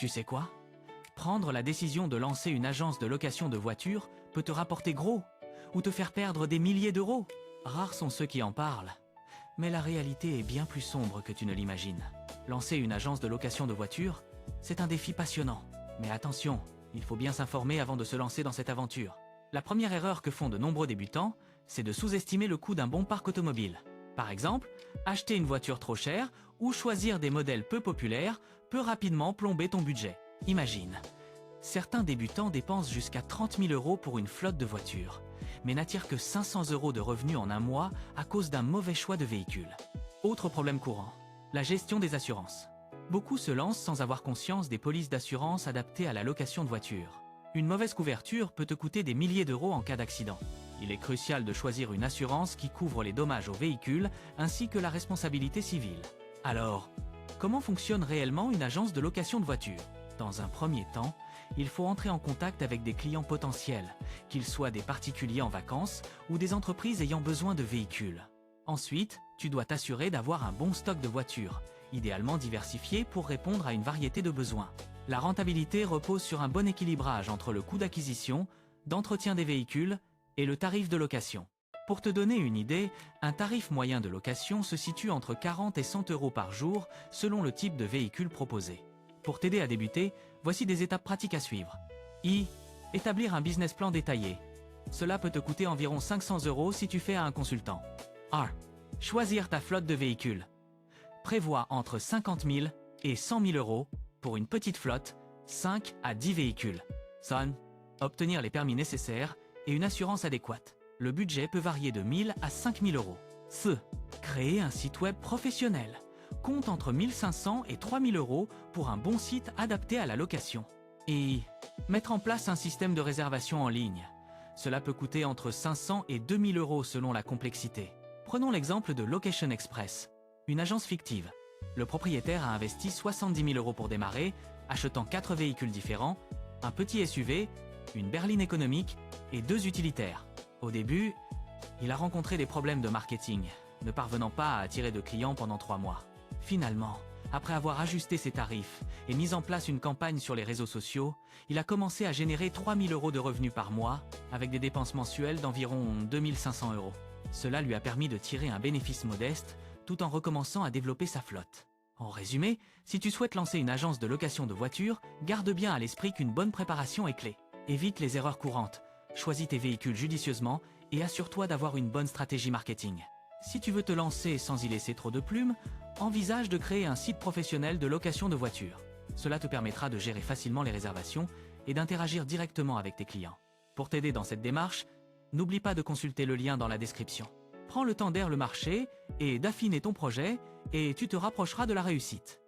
Tu sais quoi? Prendre la décision de lancer une agence de location de voitures peut te rapporter gros ou te faire perdre des milliers d'euros. Rares sont ceux qui en parlent. Mais la réalité est bien plus sombre que tu ne l'imagines. Lancer une agence de location de voitures, c'est un défi passionnant. Mais attention, il faut bien s'informer avant de se lancer dans cette aventure. La première erreur que font de nombreux débutants, c'est de sous-estimer le coût d'un bon parc automobile. Par exemple, acheter une voiture trop chère ou choisir des modèles peu populaires peut rapidement plomber ton budget. Imagine, certains débutants dépensent jusqu'à 30 000 euros pour une flotte de voitures, mais n'attirent que 500 euros de revenus en un mois à cause d'un mauvais choix de véhicule. Autre problème courant, la gestion des assurances. Beaucoup se lancent sans avoir conscience des polices d'assurance adaptées à la location de voitures. Une mauvaise couverture peut te coûter des milliers d'euros en cas d'accident. Il est crucial de choisir une assurance qui couvre les dommages au véhicule ainsi que la responsabilité civile. Alors, comment fonctionne réellement une agence de location de voitures? Dans un premier temps, il faut entrer en contact avec des clients potentiels, qu'ils soient des particuliers en vacances ou des entreprises ayant besoin de véhicules. Ensuite, tu dois t'assurer d'avoir un bon stock de voitures, idéalement diversifié pour répondre à une variété de besoins. La rentabilité repose sur un bon équilibrage entre le coût d'acquisition, d'entretien des véhicules et le tarif de location. Pour te donner une idée, un tarif moyen de location se situe entre 40 et 100 euros par jour selon le type de véhicule proposé. Pour t'aider à débuter, voici des étapes pratiques à suivre. Établir un business plan détaillé. Cela peut te coûter environ 500 euros si tu fais à un consultant. Choisir ta flotte de véhicules. Prévois entre 50 000 et 100 000 euros pour une petite flotte, 5 à 10 véhicules. Obtenir les permis nécessaires et une assurance adéquate. Le budget peut varier de 1 000 à 5 000 euros. Créer un site web professionnel. Compte entre 1 500 et 3 000 euros pour un bon site adapté à la location. Et mettre en place un système de réservation en ligne. Cela peut coûter entre 500 et 2 000 euros selon la complexité. Prenons l'exemple de Location Express, une agence fictive. Le propriétaire a investi 70 000 euros pour démarrer, achetant 4 véhicules différents, un petit SUV, une berline économique et 2 utilitaires. Au début, il a rencontré des problèmes de marketing, ne parvenant pas à attirer de clients pendant 3 mois. Finalement, après avoir ajusté ses tarifs et mis en place une campagne sur les réseaux sociaux, il a commencé à générer 3 000 euros de revenus par mois, avec des dépenses mensuelles d'environ 2 500 euros. Cela lui a permis de tirer un bénéfice modeste, tout en recommençant à développer sa flotte. En résumé, si tu souhaites lancer une agence de location de voitures, garde bien à l'esprit qu'une bonne préparation est clé. Évite les erreurs courantes, choisis tes véhicules judicieusement et assure-toi d'avoir une bonne stratégie marketing. Si tu veux te lancer sans y laisser trop de plumes, envisage de créer un site professionnel de location de voitures. Cela te permettra de gérer facilement les réservations et d'interagir directement avec tes clients. Pour t'aider dans cette démarche, n'oublie pas de consulter le lien dans la description. Prends le temps d'air le marché et d'affiner ton projet et tu te rapprocheras de la réussite.